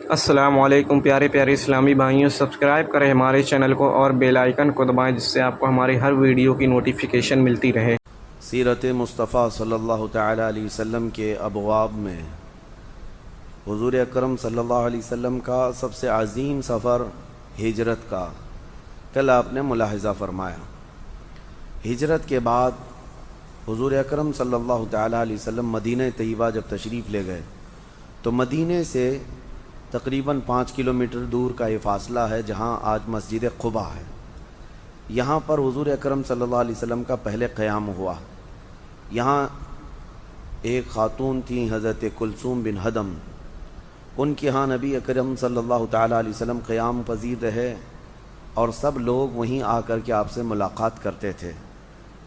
السلام علیکم پیارے پیارے اسلامی بھائیوں، سبسکرائب کریں ہمارے چینل کو اور بیل آئیکن کو دبائیں جس سے آپ کو ہماری ہر ویڈیو کی نوٹیفیکیشن ملتی رہے۔ سیرت مصطفیٰ صلی اللہ تعالی علیہ وسلم کے ابواب میں حضور اکرم صلی اللہ علیہ وسلم کا سب سے عظیم سفر ہجرت کا کل آپ نے ملاحظہ فرمایا۔ ہجرت کے بعد حضور اکرم صلی اللہ تعالی علیہ وسلم مدینہ طیبہ جب تشریف لے گئے تو مدینہ سے تقریباً 5 کلومیٹر دور کا یہ فاصلہ ہے جہاں آج مسجد قباء ہے۔ یہاں پر حضور اکرم صلی اللہ علیہ وسلم کا پہلے قیام ہوا۔ یہاں ایک خاتون تھیں حضرت کلثوم بن ہدم، ان کے ہاں نبی اکرم صلی اللہ تعالی علیہ وسلم قیام پذیر رہے اور سب لوگ وہیں آ کر کے آپ سے ملاقات کرتے تھے۔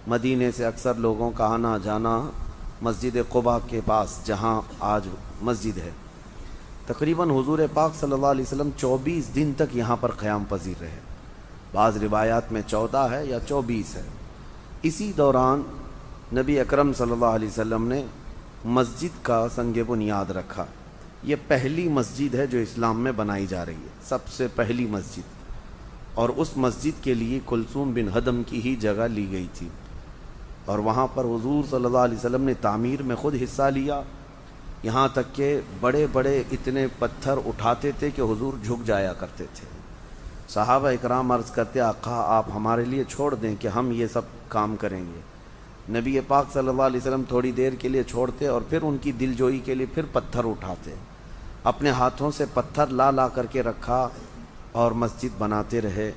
مدینے سے اکثر لوگوں کا آنا جانا مسجد قباء کے پاس جہاں آج مسجد ہے۔ تقریباً حضور پاک صلی اللہ علیہ وسلم 24 دن تک یہاں پر قیام پذیر رہے، بعض روایات میں 14 ہے یا 24 ہے۔ اسی دوران نبی اکرم صلی اللہ علیہ وسلم نے مسجد کا سنگ بنیاد رکھا۔ یہ پہلی مسجد ہے جو اسلام میں بنائی جا رہی ہے، سب سے پہلی مسجد، اور اس مسجد کے لیے کلثوم بن ہدم کی ہی جگہ لی گئی تھی، اور وہاں پر حضور صلی اللہ علیہ وسلم نے تعمیر میں خود حصہ لیا، یہاں تک کہ بڑے بڑے اتنے پتھر اٹھاتے تھے کہ حضور جھک جایا کرتے تھے۔ صحابہ اکرام عرض کرتے آقا آپ ہمارے لیے چھوڑ دیں کہ ہم یہ سب کام کریں گے۔ نبی پاک صلی اللہ علیہ وسلم تھوڑی دیر کے لیے چھوڑتے اور پھر ان کی دل جوئی کے لیے پھر پتھر اٹھاتے، اپنے ہاتھوں سے پتھر لا لا کر کے رکھا اور مسجد بناتے رہے۔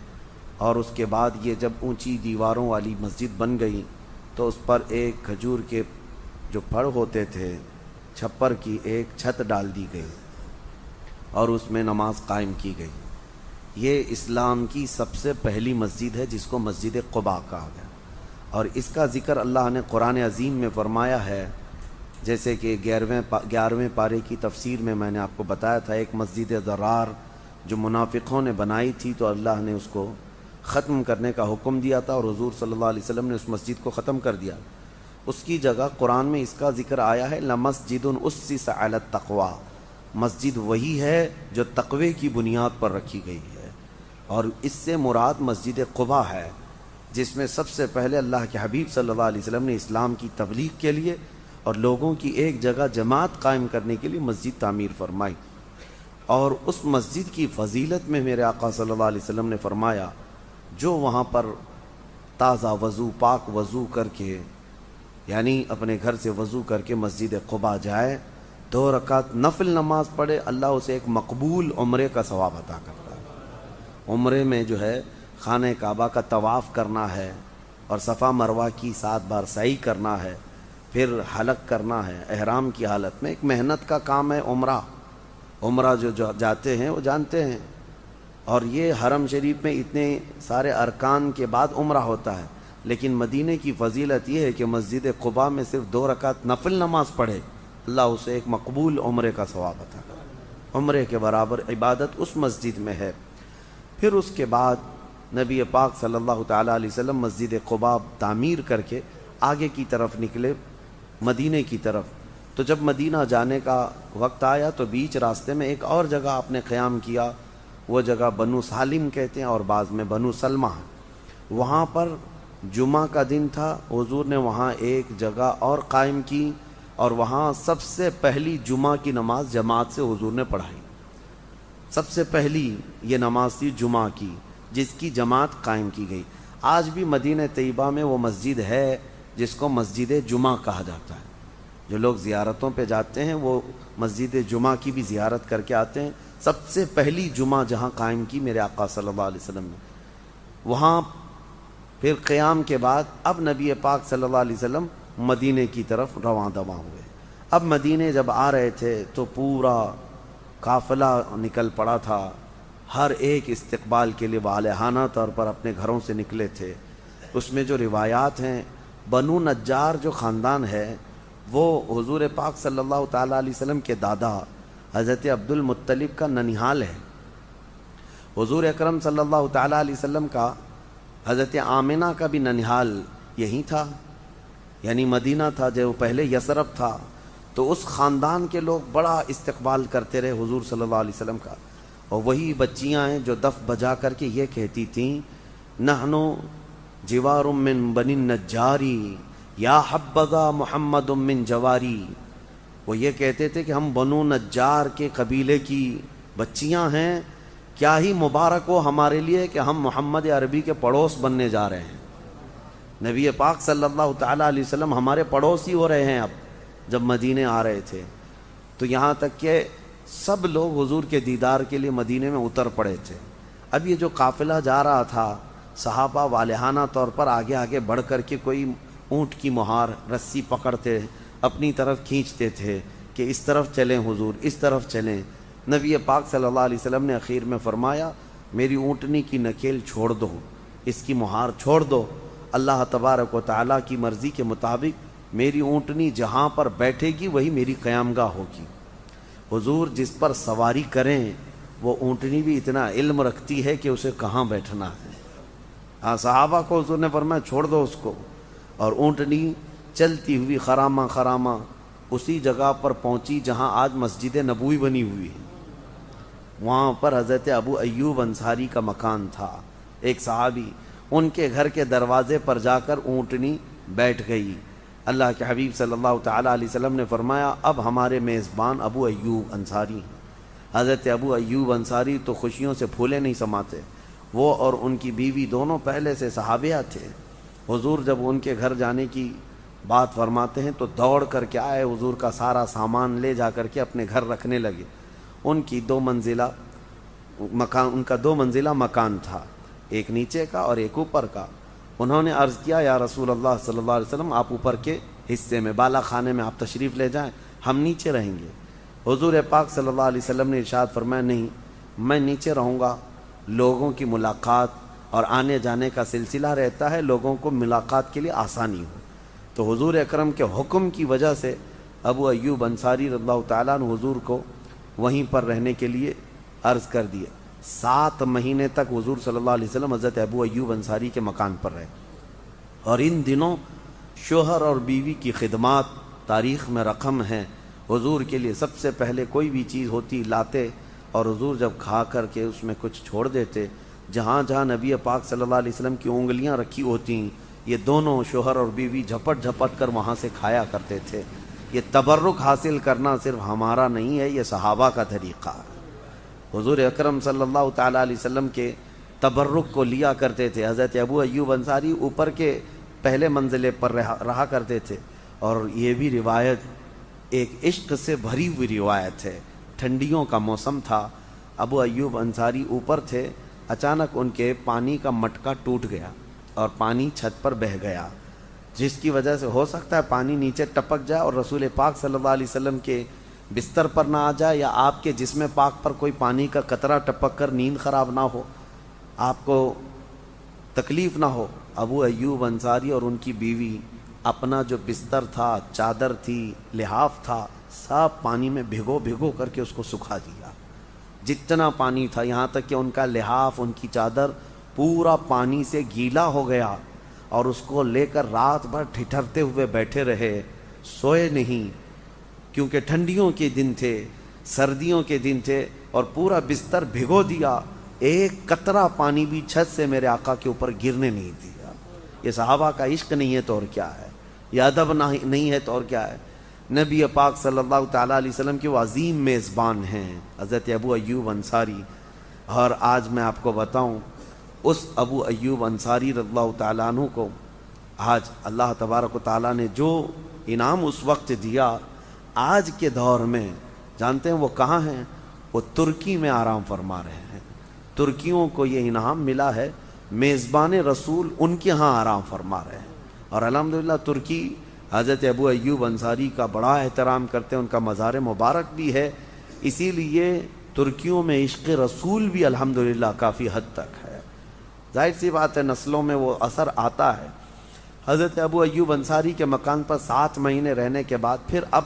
اور اس کے بعد یہ جب اونچی دیواروں والی مسجد بن گئی تو اس پر ایک کھجور کے جو پھڑ ہوتے تھے چھپر کی ایک چھت ڈال دی گئی اور اس میں نماز قائم کی گئی۔ یہ اسلام کی سب سے پہلی مسجد ہے جس کو مسجد قباء کہا گیا، اور اس کا ذکر اللہ نے قرآن عظیم میں فرمایا ہے، جیسے کہ 11ویں پارے کی تفسیر میں نے آپ کو بتایا تھا، ایک مسجد ضرار جو منافقوں نے بنائی تھی تو اللہ نے اس کو ختم کرنے کا حکم دیا تھا اور حضور صلی اللہ علیہ وسلم نے اس مسجد کو ختم کر دیا۔ اس کی جگہ قرآن میں اس کا ذکر آیا ہے لَمَسْجِدٌ أُسِّسَ عَلَى التَّقْوَى، مسجد وہی ہے جو تقوی کی بنیاد پر رکھی گئی ہے، اور اس سے مراد مسجد قباء ہے جس میں سب سے پہلے اللہ کے حبیب صلی اللہ علیہ وسلم نے اسلام کی تبلیغ کے لیے اور لوگوں کی ایک جگہ جماعت قائم کرنے کے لیے مسجد تعمیر فرمائی۔ اور اس مسجد کی فضیلت میں میرے آقا صلی اللہ علیہ وسلم نے فرمایا جو وہاں پر تازہ وضو پاک وضو کر کے، یعنی اپنے گھر سے وضو کر کے مسجد قباء جائے، 2 رکعت نفل نماز پڑھے، اللہ اسے ایک مقبول عمرے کا ثواب عطا کرتا ہے۔ عمرے میں جو ہے خانہ کعبہ کا طواف کرنا ہے اور صفا مروہ کی 7 بار سعی کرنا ہے، پھر حلق کرنا ہے احرام کی حالت میں۔ ایک محنت کا کام ہے عمرہ جو جاتے ہیں وہ جانتے ہیں، اور یہ حرم شریف میں اتنے سارے ارکان کے بعد عمرہ ہوتا ہے، لیکن مدینہ کی فضیلت یہ ہے کہ مسجد قباء میں صرف 2 رکعت نفل نماز پڑھے، اللہ اسے ایک مقبول عمرے کا ثواب عطا کرے۔ عمرے کے برابر عبادت اس مسجد میں ہے۔ پھر اس کے بعد نبی پاک صلی اللہ تعالی علیہ وسلم مسجد قباء تعمیر کر کے آگے کی طرف نکلے مدینہ کی طرف۔ تو جب مدینہ جانے کا وقت آیا تو بیچ راستے میں ایک اور جگہ آپ نے قیام کیا، وہ جگہ بنو سالم کہتے ہیں اور بعض میں بنو سلمہ۔ وہاں پر جمعہ کا دن تھا، حضور نے وہاں ایک جگہ اور قائم کی اور وہاں سب سے پہلی جمعہ کی نماز جماعت سے حضور نے پڑھائی۔ سب سے پہلی یہ نماز تھی جمعہ کی جس کی جماعت قائم کی گئی۔ آج بھی مدینہ طیبہ میں وہ مسجد ہے جس کو مسجد جمعہ کہا جاتا ہے۔ جو لوگ زیارتوں پہ جاتے ہیں وہ مسجد جمعہ کی بھی زیارت کر کے آتے ہیں۔ سب سے پہلی جمعہ جہاں قائم کی میرے آقا صلی اللہ علیہ وسلم نے، وہاں پھر قیام کے بعد اب نبی پاک صلی اللہ علیہ وسلم مدینہ کی طرف رواں دواں ہوئے۔ اب مدینہ جب آ رہے تھے تو پورا قافلہ نکل پڑا تھا، ہر ایک استقبال کے لیے والہانہ طور پر اپنے گھروں سے نکلے تھے۔ اس میں جو روایات ہیں، بنو نجار جو خاندان ہے وہ حضور پاک صلی اللہ تعالیٰ علیہ وسلم کے دادا حضرت عبد المطلب کا ننیھال ہے۔ حضور اکرم صلی اللہ تعالیٰ علیہ وسلم کا حضرت آمنہ کا بھی ننیھال یہی تھا، یعنی مدینہ تھا جو پہلے یثرب تھا۔ تو اس خاندان کے لوگ بڑا استقبال کرتے رہے حضور صلی اللہ علیہ وسلم کا، اور وہی بچیاں ہیں جو دف بجا کر کے یہ کہتی تھیں نحنو جوار من بنی النجاری یا حبذا محمد من جواری. وہ یہ کہتے تھے کہ ہم بنو نجار کے قبیلے کی بچیاں ہیں، کیا ہی مبارک ہو ہمارے لیے کہ ہم محمد عربی کے پڑوس بننے جا رہے ہیں. نبی پاک صلی اللہ تعالیٰ علیہ وسلم ہمارے پڑوسی ہو رہے ہیں. اب جب مدینے آ رہے تھے تو یہاں تک کہ سب لوگ حضور کے دیدار کے لیے مدینے میں اتر پڑے تھے. اب یہ جو قافلہ جا رہا تھا، صحابہ والہانہ طور پر آگے آگے بڑھ کر کے کوئی اونٹ کی مہار رسی پکڑتے اپنی طرف کھینچتے تھے کہ اس طرف چلیں حضور، اس طرف چلیں. نبی پاک صلی اللہ علیہ وسلم نے اخیر میں فرمایا میری اونٹنی کی نکیل چھوڑ دو، اس کی مہار چھوڑ دو. اللہ تبارک و تعالیٰ کی مرضی کے مطابق میری اونٹنی جہاں پر بیٹھے گی وہی میری قیامگاہ ہوگی. حضور جس پر سواری کریں وہ اونٹنی بھی اتنا علم رکھتی ہے کہ اسے کہاں بیٹھنا ہے. ہاں صحابہ کو حضور نے فرمایا چھوڑ دو اس کو، اور اونٹنی چلتی ہوئی خرامہ خرامہ اسی جگہ پر پہنچی جہاں آج مسجد نبوی بنی ہوئی ہے. وہاں پر حضرت ابو ایوب انصاری کا مکان تھا. ایک صحابی ان کے گھر کے دروازے پر جا کر اونٹنی بیٹھ گئی. اللہ کے حبیب صلی اللہ تعالیٰ علیہ وسلم نے فرمایا اب ہمارے میزبان ابو ایوب انصاری ہیں. حضرت ابو ایوب انصاری تو خوشیوں سے پھولے نہیں سماتے. وہ اور ان کی بیوی دونوں پہلے سے صحابیہ تھے. حضور جب ان کے گھر جانے کی بات فرماتے ہیں تو دوڑ کر کے آئے، حضور کا سارا سامان لے جا کر کے اپنے گھر رکھنے لگے. ان کی دو منزلہ مکان تھا، ایک نیچے کا اور ایک اوپر کا. انہوں نے عرض کیا یا رسول اللہ صلی اللہ علیہ وسلم آپ اوپر کے حصے میں بالا خانے میں آپ تشریف لے جائیں، ہم نیچے رہیں گے. حضور پاک صلی اللہ علیہ وسلم نے ارشاد فرمایا نہیں، میں نیچے رہوں گا. لوگوں کی ملاقات اور آنے جانے کا سلسلہ رہتا ہے، لوگوں کو ملاقات کے لیے آسانی ہو. تو حضور اکرم کے حکم کی وجہ سے ابو ایوب انصاری رضی اللہ تعالیٰ عنہ حضور کو وہیں پر رہنے کے لیے عرض کر دیا. 7 مہینے تک حضور صلی اللہ علیہ وسلم حضرت ابو ایوب انصاری کے مکان پر رہے. اور ان دنوں شوہر اور بیوی کی خدمات تاریخ میں رقم ہیں. حضور کے لیے سب سے پہلے کوئی بھی چیز ہوتی لاتے، اور حضور جب کھا کر کے اس میں کچھ چھوڑ دیتے، جہاں جہاں نبی پاک صلی اللہ علیہ وسلم کی انگلیاں رکھی ہوتی ہیں یہ دونوں شوہر اور بیوی جھپٹ جھپٹ کر وہاں سے کھایا کرتے تھے. یہ تبرک حاصل کرنا صرف ہمارا نہیں ہے، یہ صحابہ کا طریقہ ہے. حضور اکرم صلی اللہ تعالیٰ علیہ وسلم کے تبرک کو لیا کرتے تھے. حضرت ابو ایوب انصاری اوپر کے پہلے منزلے پر رہا کرتے تھے. اور یہ بھی روایت ایک عشق سے بھری ہوئی روایت ہے. ٹھنڈیوں کا موسم تھا، ابو ایوب انصاری اوپر تھے، اچانک ان کے پانی کا مٹکا ٹوٹ گیا اور پانی چھت پر بہہ گیا، جس کی وجہ سے ہو سکتا ہے پانی نیچے ٹپک جائے اور رسول پاک صلی اللہ علیہ وسلم کے بستر پر نہ آ جائے، یا آپ کے جسم پاک پر کوئی پانی کا قطرہ ٹپک کر نیند خراب نہ ہو، آپ کو تکلیف نہ ہو. ابو ایوب انصاری اور ان کی بیوی اپنا جو بستر تھا، چادر تھی، لحاف تھا، سب پانی میں بھگو کر کے اس کو سکھا دیا. جتنا پانی تھا، یہاں تک کہ ان کا لحاف، ان کی چادر پورا پانی سے گیلا ہو گیا. اور اس کو لے کر رات بھر ٹھٹھرتے ہوئے بیٹھے رہے، سوئے نہیں، کیونکہ ٹھنڈیوں کے دن تھے، سردیوں کے دن تھے، اور پورا بستر بھگو دیا. ایک قطرہ پانی بھی چھت سے میرے آقا کے اوپر گرنے نہیں دیا. یہ صحابہ کا عشق نہیں ہے تو اور کیا ہے، یہ ادب نہیں ہے تو اور کیا ہے. نبی پاک صلی اللہ تعالیٰ علیہ وسلم کے وہ عظیم میزبان ہیں حضرت ابو ایوب انصاری. اور آج میں آپ کو بتاؤں، اس ابو ایوب انصاری رضی اللہ تعالیٰ عنہ کو آج اللہ تبارک و تعالیٰ نے جو انعام اس وقت دیا، آج کے دور میں جانتے ہیں وہ کہاں ہیں؟ وہ ترکی میں آرام فرما رہے ہیں. ترکیوں کو یہ انعام ملا ہے، میزبان رسول ان کے ہاں آرام فرما رہے ہیں. اور الحمدللہ ترکی حضرت ابو ایوب انصاری کا بڑا احترام کرتے ہیں، ان کا مزار مبارک بھی ہے. اسی لیے ترکیوں میں عشق رسول بھی الحمدللہ کافی حد تک ہے. ظاہر سی بات ہے نسلوں میں وہ اثر آتا ہے. حضرت ابو ایوب انصاری کے مکان پر 7 مہینے رہنے کے بعد پھر اب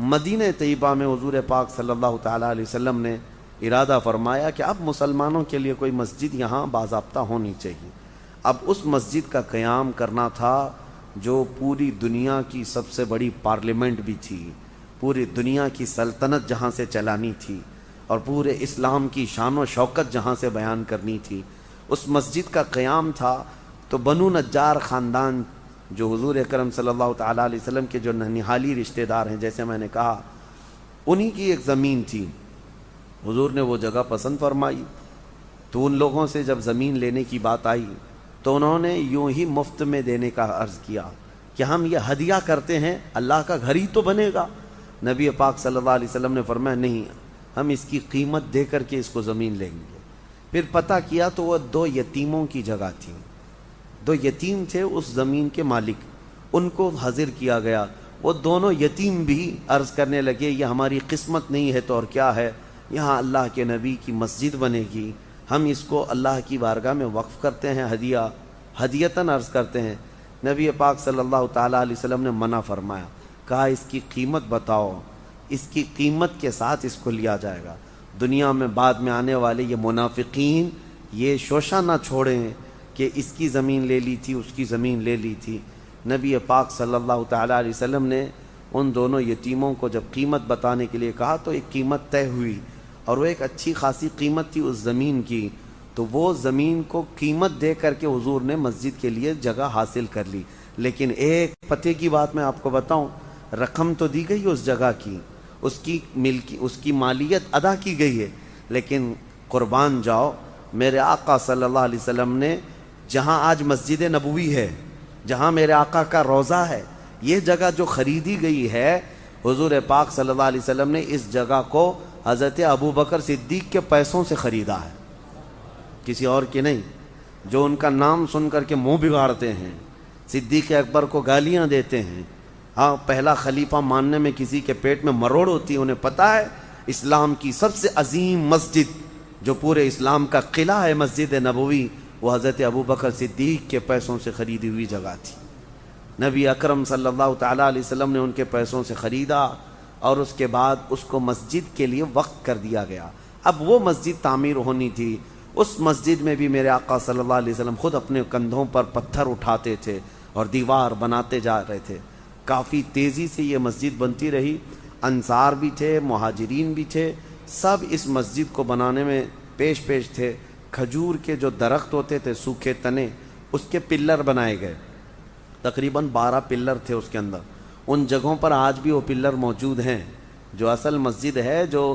مدینہ طیبہ میں حضور پاک صلی اللہ تعالیٰ علیہ وسلم نے ارادہ فرمایا کہ اب مسلمانوں کے لیے کوئی مسجد یہاں باضابطہ ہونی چاہیے. اب اس مسجد کا قیام کرنا تھا جو پوری دنیا کی سب سے بڑی پارلیمنٹ بھی تھی، پوری دنیا کی سلطنت جہاں سے چلانی تھی اور پورے اسلام کی شان و شوکت جہاں سے بیان کرنی تھی، اس مسجد کا قیام تھا۔ تو بنو نجار خاندان جو حضور اکرم صلی اللہ تعالیٰ علیہ وسلم کے جو ننہالی رشتہ دار ہیں، جیسے میں نے کہا، انہی کی ایک زمین تھی۔ حضور نے وہ جگہ پسند فرمائی، تو ان لوگوں سے جب زمین لینے کی بات آئی تو انہوں نے یوں ہی مفت میں دینے کا عرض کیا کہ ہم یہ ہدیہ کرتے ہیں، اللہ کا گھر ہی تو بنے گا۔ نبی پاک صلی اللہ علیہ وسلم نے فرمایا نہیں، ہم اس کی قیمت دے کر کے اس کو زمین لیں گے۔ پھر پتہ کیا تو وہ 2 یتیموں کی جگہ تھی، 2 یتیم تھے اس زمین کے مالک، ان کو حاضر کیا گیا۔ وہ دونوں یتیم بھی عرض کرنے لگے یہ ہماری قسمت نہیں ہے تو اور کیا ہے، یہاں اللہ کے نبی کی مسجد بنے گی، ہم اس کو اللہ کی بارگاہ میں وقف کرتے ہیں، ہدیتاً عرض کرتے ہیں۔ نبی پاک صلی اللہ تعالیٰ علیہ وسلم نے منع فرمایا، کہا اس کی قیمت بتاؤ، اس کی قیمت کے ساتھ اس کو لیا جائے گا۔ دنیا میں بعد میں آنے والے یہ منافقین یہ شوشہ نہ چھوڑیں کہ اس کی زمین لے لی تھی، اس کی زمین لے لی تھی۔ نبی پاک صلی اللہ تعالیٰ علیہ وسلم نے ان دونوں یتیموں کو جب قیمت بتانے کے لیے کہا تو ایک قیمت طے ہوئی، اور وہ ایک اچھی خاصی قیمت تھی اس زمین کی۔ تو وہ زمین کو قیمت دے کر کے حضور نے مسجد کے لیے جگہ حاصل کر لی۔ لیکن ایک پتے کی بات میں آپ کو بتاؤں، رقم تو دی گئی اس جگہ کی، اس کی مالیت ادا کی گئی ہے، لیکن قربان جاؤ، میرے آقا صلی اللہ علیہ وسلم نے جہاں آج مسجد نبوی ہے، جہاں میرے آقا کا روضہ ہے، یہ جگہ جو خریدی گئی ہے، حضور پاک صلی اللہ علیہ وسلم نے اس جگہ کو حضرت ابوبکر صدیق کے پیسوں سے خریدا ہے، کسی اور کے نہیں۔ جو ان کا نام سن کر کے منہ بگاڑتے ہیں، صدیق اکبر کو گالیاں دیتے ہیں، ہاں پہلا خلیفہ ماننے میں کسی کے پیٹ میں مروڑ ہوتی ہے، انہیں پتہ ہے اسلام کی سب سے عظیم مسجد جو پورے اسلام کا قلعہ ہے مسجد نبوی، وہ حضرت ابوبکر صدیق کے پیسوں سے خریدی ہوئی جگہ تھی۔ نبی اکرم صلی اللہ تعالیٰ علیہ وسلم نے ان کے پیسوں سے خریدا اور اس کے بعد اس کو مسجد کے لیے وقف کر دیا گیا۔ اب وہ مسجد تعمیر ہونی تھی، اس مسجد میں بھی میرے آقا صلی اللہ علیہ وسلم خود اپنے کندھوں پر پتھر اٹھاتے تھے اور دیوار بناتے جا رہے تھے۔ کافی تیزی سے یہ مسجد بنتی رہی، انصار بھی تھے، مہاجرین بھی تھے، سب اس مسجد کو بنانے میں پیش تھے۔ کھجور کے جو درخت ہوتے تھے سوکھے تنے، اس کے پلر بنائے گئے، تقریباً 12 پلر تھے اس کے اندر۔ ان جگہوں پر آج بھی وہ پلر موجود ہیں، جو اصل مسجد ہے جو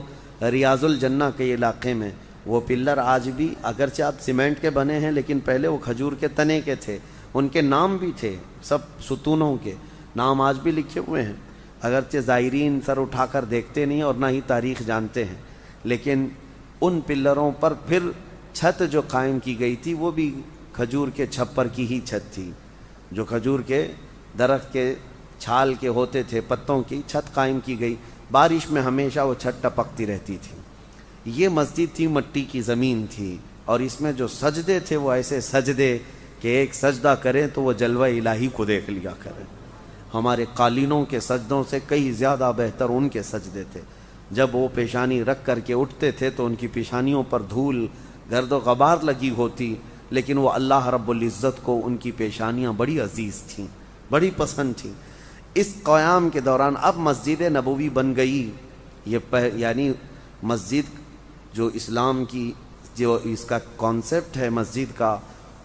ریاض الجنہ کے علاقے میں، وہ پلر آج بھی اگرچہ آپ سیمنٹ کے بنے ہیں لیکن پہلے وہ کھجور کے تنے کے تھے، ان کے نام بھی تھے، سب ستونوں کے نام آج بھی لکھے ہوئے ہیں، اگرچہ زائرین سر اٹھا کر دیکھتے نہیں اور نہ ہی تاریخ جانتے ہیں۔ لیکن ان پلروں پر پھر چھت جو قائم کی گئی تھی وہ بھی کھجور کے چھپر کی ہی چھت تھی، جو کھجور کے درخت کے چھال کے ہوتے تھے، پتوں کی چھت قائم کی گئی، بارش میں ہمیشہ وہ چھت ٹپکتی رہتی تھی۔ یہ مسجد تھی، مٹی کی زمین تھی، اور اس میں جو سجدے تھے وہ ایسے سجدے کہ ایک سجدہ کریں تو وہ جلوہ الہی کو دیکھ لیا کریں۔ ہمارے قالینوں کے سجدوں سے کئی زیادہ بہتر ان کے سجدے تھے۔ جب وہ پیشانی رکھ کر کے اٹھتے تھے تو ان کی پیشانیوں پر دھول گرد و غبار لگی ہوتی، لیکن وہ اللہ رب العزت کو ان کی پیشانیاں بڑی عزیز تھیں، بڑی پسند تھیں۔ اس قیام کے دوران اب مسجد نبوی بن گئی، یعنی مسجد جو اسلام کی جو اس کا کانسیپٹ ہے مسجد کا،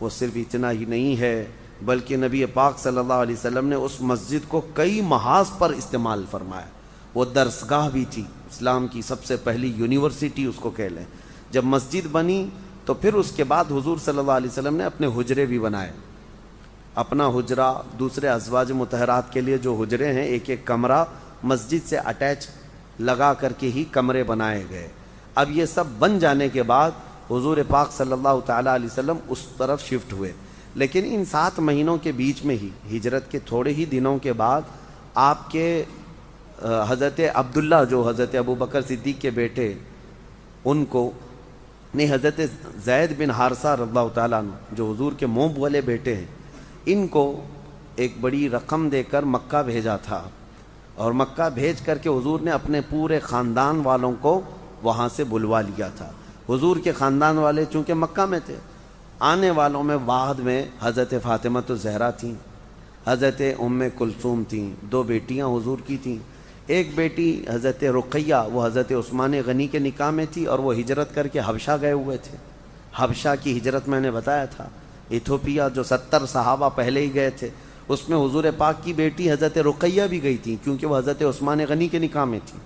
وہ صرف اتنا ہی نہیں ہے بلکہ نبی پاک صلی اللہ علیہ وسلم نے اس مسجد کو کئی محاذ پر استعمال فرمایا۔ وہ درسگاہ بھی تھی، اسلام کی سب سے پہلی یونیورسٹی اس کو کہہ لیں۔ جب مسجد بنی تو پھر اس کے بعد حضور صلی اللہ علیہ وسلم نے اپنے حجرے بھی بنائے، اپنا حجرہ، دوسرے ازواج مطہرات کے لیے جو حجرے ہیں، ایک ایک کمرہ مسجد سے اٹیچ لگا کر کے ہی کمرے بنائے گئے۔ اب یہ سب بن جانے کے بعد حضور پاک صلی اللہ تعالیٰ علیہ وسلم اس طرف شفٹ ہوئے، لیکن ان 7 مہینوں کے بیچ میں ہی، ہجرت کے تھوڑے ہی دنوں کے بعد، آپ کے حضرت عبداللہ جو حضرت ابوبکر صدیق کے بیٹے، ان کو نہیں، حضرت زید بن حارثہ رضی اللہ تعالیٰ عنہ جو حضور کے منہ والے بیٹے ہیں، ان کو ایک بڑی رقم دے کر مکہ بھیجا تھا، اور مکہ بھیج کر کے حضور نے اپنے پورے خاندان والوں کو وہاں سے بلوا لیا تھا۔ حضور کے خاندان والے چونکہ مکہ میں تھے، آنے والوں میں بعد میں حضرت فاطمہ الزہرا تھیں، حضرت ام کلثوم تھیں، 2 بیٹیاں حضور کی تھیں، ایک بیٹی حضرت رقیہ وہ حضرت عثمان غنی کے نکاح میں تھی اور وہ ہجرت کر کے حبشہ گئے ہوئے تھے. حبشہ کی ہجرت میں نے بتایا تھا, ایتھوپیا جو 70 صحابہ پہلے ہی گئے تھے, اس میں حضور پاک کی بیٹی حضرت رقیہ بھی گئی تھی کیونکہ وہ حضرت عثمان غنی کے نکاح میں تھی,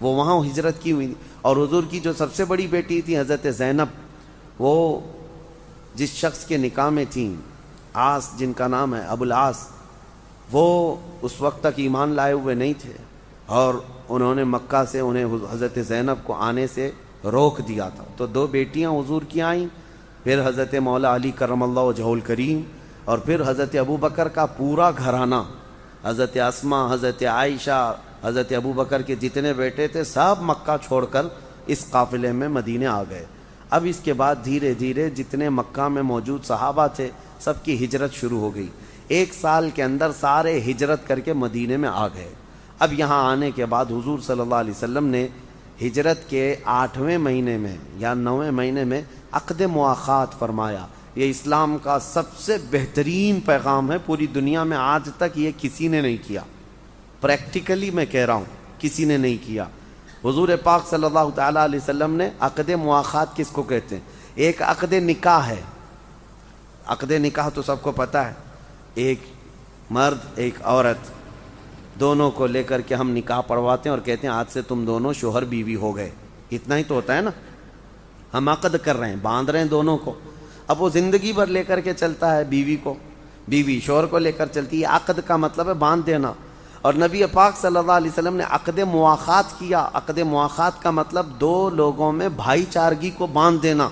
وہ وہاں ہجرت کی ہوئی تھی. اور حضور کی جو سب سے بڑی بیٹی تھی حضرت زینب, وہ جس شخص کے نکاح میں تھیں, عاص جن کا نام ہے ابو العاص, وہ اس وقت تک ایمان لائے ہوئے نہیں تھے اور انہوں نے مکہ سے انہیں حضرت زینب کو آنے سے روک دیا تھا. تو 2 بیٹیاں حضور کی آئیں, پھر حضرت مولا علی کرم اللہ وجہہ الکریم, اور پھر حضرت ابو بکر کا پورا گھرانہ, حضرت اسما, حضرت عائشہ, حضرت ابو بکر کے جتنے بیٹے تھے سب مکہ چھوڑ کر اس قافلے میں مدینے آ گئے. اب اس کے بعد دھیرے دھیرے جتنے مکہ میں موجود صحابہ تھے سب کی ہجرت شروع ہو گئی. 1 سال کے اندر سارے ہجرت کر کے مدینے میں آ گئے. اب یہاں آنے کے بعد حضور صلی اللہ علیہ وسلم نے ہجرت کے 8ویں مہینے میں یا 9ویں مہینے میں عقد مواخات فرمایا. یہ اسلام کا سب سے بہترین پیغام ہے, پوری دنیا میں آج تک یہ کسی نے نہیں کیا. پریکٹیکلی میں کہہ رہا ہوں, کسی نے نہیں کیا. حضور پاک صلی اللہ تعالیٰ علیہ وسلم نے عقد مواخات کس کو کہتے ہیں؟ ایک عقد نکاح ہے. عقد نکاح تو سب کو پتہ ہے, ایک مرد ایک عورت دونوں کو لے کر کے ہم نکاح پڑھواتے ہیں اور کہتے ہیں آج سے تم دونوں شوہر بیوی ہو گئے. اتنا ہی تو ہوتا ہے نا, ہم عقد کر رہے ہیں, باندھ رہے ہیں دونوں کو. اب وہ زندگی بھر لے کر کے چلتا ہے بیوی کو, بیوی شوہر کو لے کر چلتی ہے. عقد کا مطلب ہے باندھ دینا. اور نبی پاک صلی اللہ علیہ وسلم نے عقد مواخات کیا. عقد مواخات کا مطلب 2 لوگوں میں بھائی چارگی کو باندھ دینا.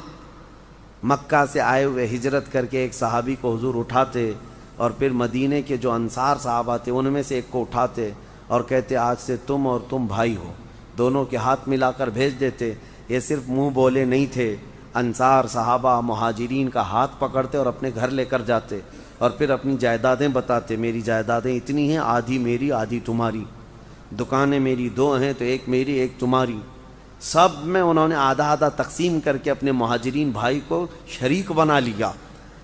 مکہ سے آئے ہوئے ہجرت کر کے ایک صحابی کو حضور اٹھاتے اور پھر مدینے کے جو انصار صحابہ تھے ان میں سے ایک کو اٹھاتے اور کہتے آج سے تم اور تم بھائی ہو. دونوں کے ہاتھ ملا کر بھیج دیتے. یہ صرف منہ بولے نہیں تھے, انصار صحابہ مہاجرین کا ہاتھ پکڑتے اور اپنے گھر لے کر جاتے اور پھر اپنی جائیدادیں بتاتے, میری جائیدادیں اتنی ہیں, آدھی میری آدھی تمہاری. دکانیں میری 2 ہیں تو ایک میری ایک تمہاری. سب میں انہوں نے آدھا آدھا تقسیم کر کے اپنے مہاجرین بھائی کو شریک بنا لیا.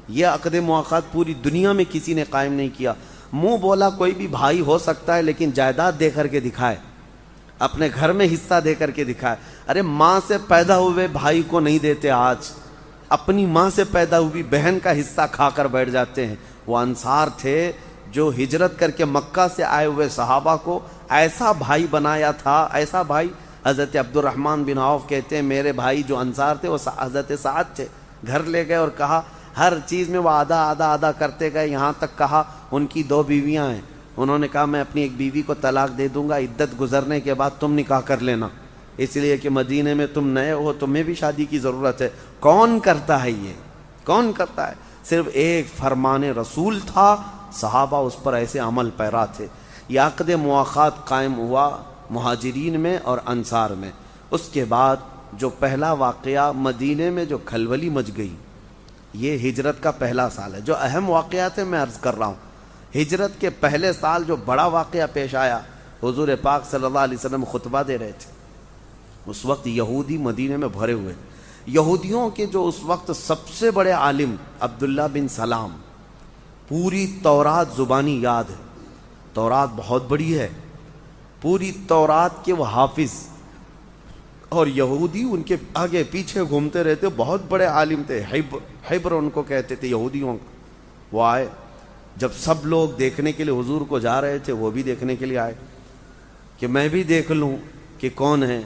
یہ عقد مواخات پوری دنیا میں کسی نے قائم نہیں کیا. منہ بولا کوئی بھی بھائی ہو سکتا ہے لیکن جائیداد دے کر کے دکھائے, اپنے گھر میں حصہ دے کر کے دکھائے. ارے ماں سے پیدا ہوئے بھائی کو نہیں دیتے, آج اپنی ماں سے پیدا ہوئی بہن کا حصہ کھا کر بیٹھ جاتے ہیں. وہ انصار تھے جو ہجرت کر کے مکہ سے آئے ہوئے صحابہ کو ایسا بھائی بنایا تھا, ایسا بھائی. حضرت عبد الرحمن بن عوف کہتے ہیں میرے بھائی جو انصار تھے وہ حضرت سعد تھے. گھر لے گئے اور کہا, ہر چیز میں وہ آدھا آدھا آدھا کرتے گئے, یہاں تک کہا ان کی 2 بیویاں ہیں. انہوں نے کہا میں اپنی ایک بیوی کو طلاق دے دوں گا, عدت گزرنے کے بعد تم نکاح کر لینا, اس لیے کہ مدینے میں تم نئے ہو, تمہیں بھی شادی کی ضرورت ہے. کون کرتا ہے یہ, کون کرتا ہے؟ صرف ایک فرمان رسول تھا, صحابہ اس پر ایسے عمل پیرا تھے. یہ عقد مواخات قائم ہوا مہاجرین میں اور انصار میں. اس کے بعد جو پہلا واقعہ مدینے میں جو کھلبلی مچ گئی, یہ ہجرت کا پہلا سال ہے. جو اہم واقعات ہیں میں عرض کر رہا ہوں. ہجرت کے پہلے سال جو بڑا واقعہ پیش آیا, حضور پاک صلی اللہ علیہ وسلم خطبہ دے رہے تھے. اس وقت یہودی مدینے میں بھرے ہوئے. یہودیوں کے جو اس وقت سب سے بڑے عالم عبداللہ بن سلام, پوری تورات زبانی یاد ہے, تورات بہت بڑی ہے, پوری تورات کے وہ حافظ, اور یہودی ان کے آگے پیچھے گھومتے رہتے. بہت بڑے عالم تھے, حبر ان کو کہتے تھے یہودیوں. وہ آئے, جب سب لوگ دیکھنے کے لیے حضور کو جا رہے تھے وہ بھی دیکھنے کے لیے آئے کہ میں بھی دیکھ لوں کہ کون ہے.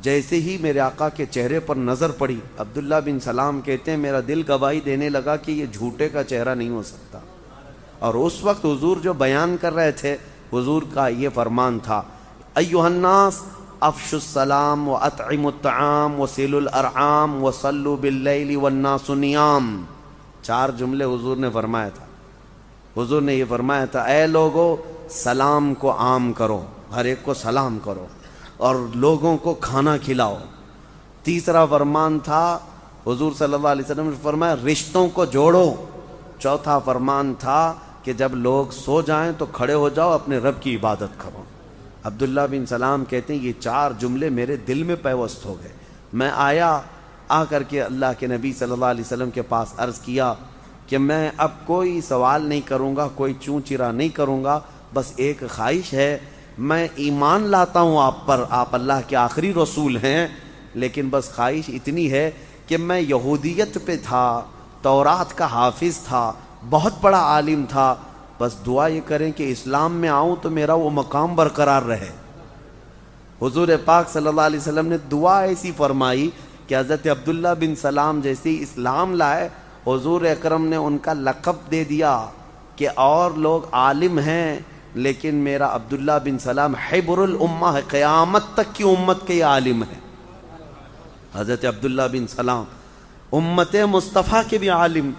جیسے ہی میرے آقا کے چہرے پر نظر پڑی, عبداللہ بن سلام کہتے ہیں میرا دل گواہی دینے لگا کہ یہ جھوٹے کا چہرہ نہیں ہو سکتا. اور اس وقت حضور جو بیان کر رہے تھے, حضور کا یہ فرمان تھا, ایھا الناس افشوا السلام واطعموا الطعام وصلوا الارحام وصلوا باللیل والناس نیام. 4 جملے حضور نے فرمایا تھا. حضور نے یہ فرمایا تھا, اے لوگو سلام کو عام کرو, ہر ایک کو سلام کرو اور لوگوں کو کھانا کھلاؤ. تیسرا فرمان تھا حضور صلی اللہ علیہ وسلم نے فرمایا رشتوں کو جوڑو. چوتھا فرمان تھا کہ جب لوگ سو جائیں تو کھڑے ہو جاؤ, اپنے رب کی عبادت کرو. عبداللہ بن سلام کہتے ہیں یہ 4 جملے میرے دل میں پیوست ہو گئے. میں آ کر کے اللہ کے نبی صلی اللہ علیہ وسلم کے پاس عرض کیا کہ میں اب کوئی سوال نہیں کروں گا, کوئی چوں چرا نہیں کروں گا, بس ایک خواہش ہے, میں ایمان لاتا ہوں آپ پر، آپ اللہ کے آخری رسول ہیں، لیکن بس خواہش اتنی ہے کہ میں یہودیت پہ تھا، تورات کا حافظ تھا، بہت بڑا عالم تھا، بس دعا یہ کریں کہ اسلام میں آؤں تو میرا وہ مقام برقرار رہے۔ حضور پاک صلی اللہ علیہ وسلم نے دعا ایسی فرمائی کہ حضرت عبداللہ بن سلام جیسے اسلام لائے، حضور اکرم نے ان کا لقب دے دیا کہ اور لوگ عالم ہیں لیکن میرا عبداللہ بن سلام حبر الامہ ہے، قیامت تک کی امت کے یہ عالم ہے۔ حضرت عبداللہ بن سلام امت مصطفیٰ کے بھی عالم،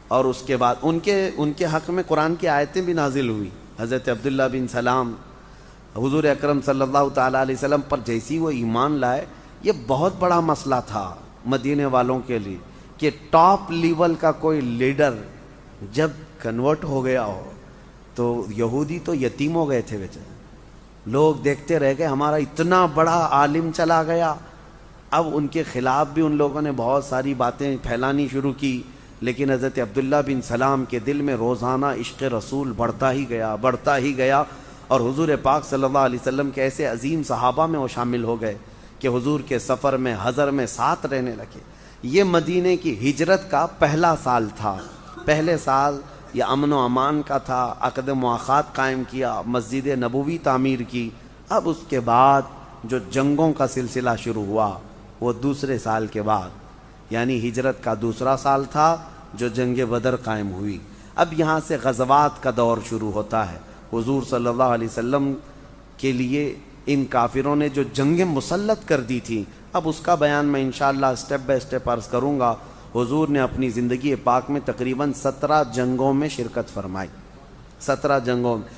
اور اس کے بعد ان کے حق میں قرآن کی آیتیں بھی نازل ہوئی۔ حضرت عبداللہ بن سلام حضور اکرم صلی اللہ تعالیٰ علیہ وسلم پر جیسی وہ ایمان لائے، یہ بہت بڑا مسئلہ تھا مدینے والوں کے لیے کہ ٹاپ لیول کا کوئی لیڈر جب کنورٹ ہو گیا ہو تو یہودی تو یتیم ہو گئے تھے بیچارے، لوگ دیکھتے رہ گئے ہمارا اتنا بڑا عالم چلا گیا۔ اب ان کے خلاف بھی ان لوگوں نے بہت ساری باتیں پھیلانی شروع کی، لیکن حضرت عبداللہ بن سلام کے دل میں روزانہ عشق رسول بڑھتا ہی گیا، اور حضور پاک صلی اللہ علیہ وسلم کے ایسے عظیم صحابہ میں وہ شامل ہو گئے کہ حضور کے سفر میں حضر میں ساتھ رہنے لگے۔ یہ مدینے کی ہجرت کا پہلا سال تھا۔ پہلے سال یہ امن و امان کا تھا، عقد مواخات قائم کیا، مسجد نبوی تعمیر کی۔ اب اس کے بعد جو جنگوں کا سلسلہ شروع ہوا وہ دوسرے سال کے بعد، یعنی ہجرت کا دوسرا سال تھا جو جنگ بدر قائم ہوئی۔ اب یہاں سے غزوات کا دور شروع ہوتا ہے۔ حضور صلی اللہ علیہ وسلم کے لیے ان کافروں نے جو جنگیں مسلط کر دی تھیں، اب اس کا بیان میں انشاءاللہ اسٹیپ بائی اسٹیپ عرض کروں گا۔ حضور نے اپنی زندگی پاک میں تقریباً 17 جنگوں میں شرکت فرمائی۔ 17 جنگوں میں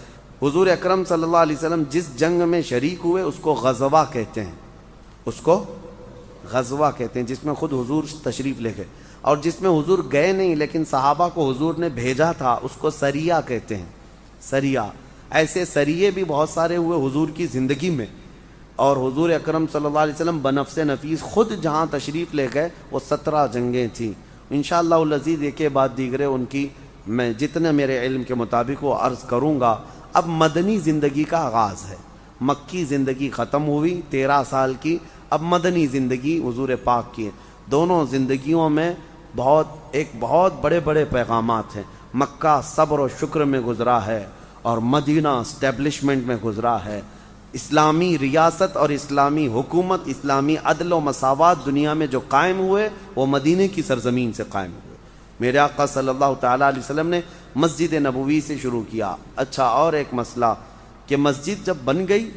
حضور اکرم صلی اللہ علیہ وسلم جس جنگ میں شریک ہوئے اس کو غزوہ کہتے ہیں، اس کو غزوہ کہتے ہیں، جس میں خود حضور تشریف لے گئے، اور جس میں حضور گئے نہیں لیکن صحابہ کو حضور نے بھیجا تھا اس کو سریہ کہتے ہیں۔ سریہ، ایسے سریے بھی بہت سارے ہوئے حضور کی زندگی میں، اور حضور اکرم صلی اللہ علیہ وسلم بنفس نفیس خود جہاں تشریف لے گئے وہ 17 جنگیں تھیں۔ انشاءاللہ العزیز ایک کے بعد دیگرے ان کی میں جتنے میرے علم کے مطابق وہ عرض کروں گا۔ اب مدنی زندگی کا آغاز ہے، مکی زندگی ختم ہوئی 13 سال کی، اب مدنی زندگی حضور پاک کی ہے۔ دونوں زندگیوں میں بہت بڑے بڑے پیغامات ہیں۔ مکہ صبر و شکر میں گزرا ہے اور مدینہ اسٹیبلشمنٹ میں گزرا ہے۔ اسلامی ریاست اور اسلامی حکومت، اسلامی عدل و مساوات دنیا میں جو قائم ہوئے وہ مدینے کی سرزمین سے قائم ہوئے۔ میرے آقا صلی اللہ تعالیٰ علیہ وسلم نے مسجد نبوی سے شروع کیا۔ اچھا، اور ایک مسئلہ کہ مسجد جب بن گئی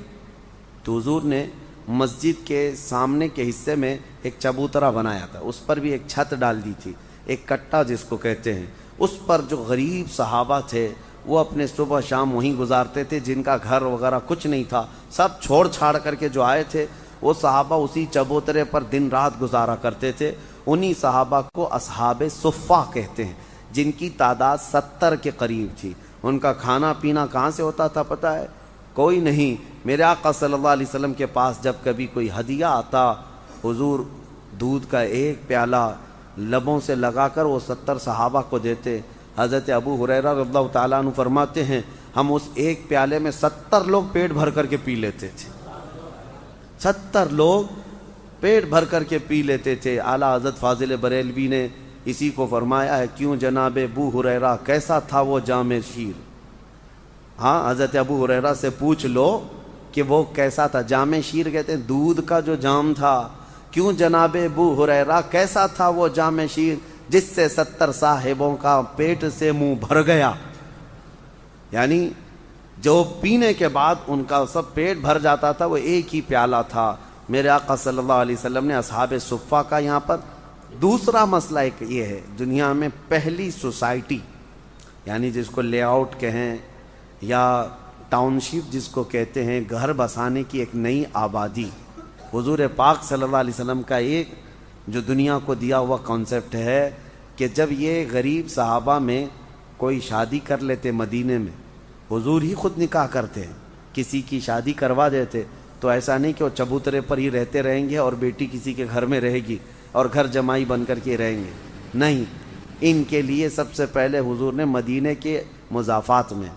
تو حضور نے مسجد کے سامنے کے حصے میں ایک چبوترا بنایا تھا، اس پر بھی ایک چھت ڈال دی تھی، ایک کٹا جس کو کہتے ہیں۔ اس پر جو غریب صحابہ تھے وہ اپنے صبح شام وہیں گزارتے تھے، جن کا گھر وغیرہ کچھ نہیں تھا، سب چھوڑ چھاڑ کر کے جو آئے تھے وہ صحابہ اسی چبوترے پر دن رات گزارا کرتے تھے۔ انہی صحابہ کو اصحاب صفہ کہتے ہیں، جن کی تعداد 70 کے قریب تھی۔ ان کا کھانا پینا کہاں سے ہوتا تھا پتہ ہے؟ کوئی نہیں، میرے آقا صلی اللہ علیہ وسلم کے پاس جب کبھی کوئی ہدیہ آتا، حضور دودھ کا ایک پیالہ لبوں سے لگا کر وہ 70 صحابہ کو دیتے۔ حضرت ابو ہریرہ رضی اللہ تعالیٰ عنہ فرماتے ہیں ہم اس ایک پیالے میں 70 لوگ پیٹ بھر کر کے پی لیتے تھے، 70 لوگ پیٹ بھر کر کے پی لیتے تھے۔ اعلیٰ حضرت فاضل بریلوی نے اسی کو فرمایا ہے، کیوں جناب ابو ہریرہ کیسا تھا وہ جام شیر۔ ہاں، حضرت ابو ہریرہ سے پوچھ لو کہ وہ کیسا تھا۔ جام شیر کہتے ہیں دودھ کا جو جام تھا۔ کیوں جناب ابو ہریرہ کیسا تھا وہ جام شیر جس سے 70 صاحبوں کا پیٹ سے منہ بھر گیا، یعنی جو پینے کے بعد ان کا سب پیٹ بھر جاتا تھا وہ ایک ہی پیالہ تھا۔ میرے آقا صلی اللہ علیہ وسلم نے اصحاب صفہ کا یہاں پر دوسرا مسئلہ ایک یہ ہے، دنیا میں پہلی سوسائٹی، یعنی جس کو لے آؤٹ کہیں یا ٹاؤن شپ جس کو کہتے ہیں، گھر بسانے کی ایک نئی آبادی، حضور پاک صلی اللہ علیہ وسلم کا ایک جو دنیا کو دیا ہوا کانسیپٹ ہے کہ جب یہ غریب صحابہ میں کوئی شادی کر لیتے مدینے میں، حضور ہی خود نکاح کرتے ہیں، کسی کی شادی کروا دیتے، تو ایسا نہیں کہ وہ چبوترے پر ہی رہتے رہیں گے اور بیٹی کسی کے گھر میں رہے گی اور گھر جمائی بن کر کے رہیں گے، نہیں، ان کے لیے سب سے پہلے حضور نے مدینے کے مضافات میں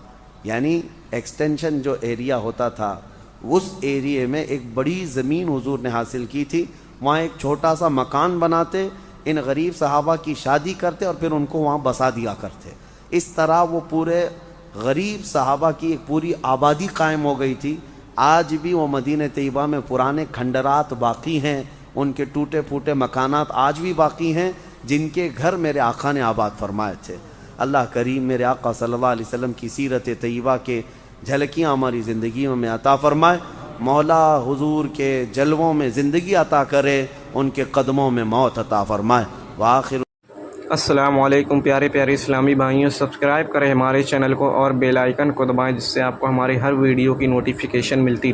یعنی ایکسٹینشن جو ایریا ہوتا تھا اس ایریے میں ایک بڑی زمین حضور نے حاصل کی تھی، وہاں ایک چھوٹا سا مکان بناتے، ان غریب صحابہ کی شادی کرتے اور پھر ان کو وہاں بسا دیا کرتے۔ اس طرح وہ پورے غریب صحابہ کی ایک پوری آبادی قائم ہو گئی تھی۔ آج بھی وہ مدینہ طیبہ میں پرانے کھنڈرات باقی ہیں، ان کے ٹوٹے پھوٹے مکانات آج بھی باقی ہیں جن کے گھر میرے آقا نے آباد فرمائے تھے۔ اللہ کریم میرے آقا صلی اللہ علیہ وسلم کی سیرت طیبہ کے جھلکیاں ہماری زندگیوں میں عطا فرمائے۔ مولا حضور کے جلووں میں زندگی عطا کرے، ان کے قدموں میں موت عطا فرمائے۔ وآخر السلام علیکم پیارے پیارے اسلامی بھائیوں، سبسکرائب کریں ہمارے چینل کو اور بیل آئیکن کو دبائیں جس سے آپ کو ہماری ہر ویڈیو کی نوٹیفیکیشن ملتی رہے۔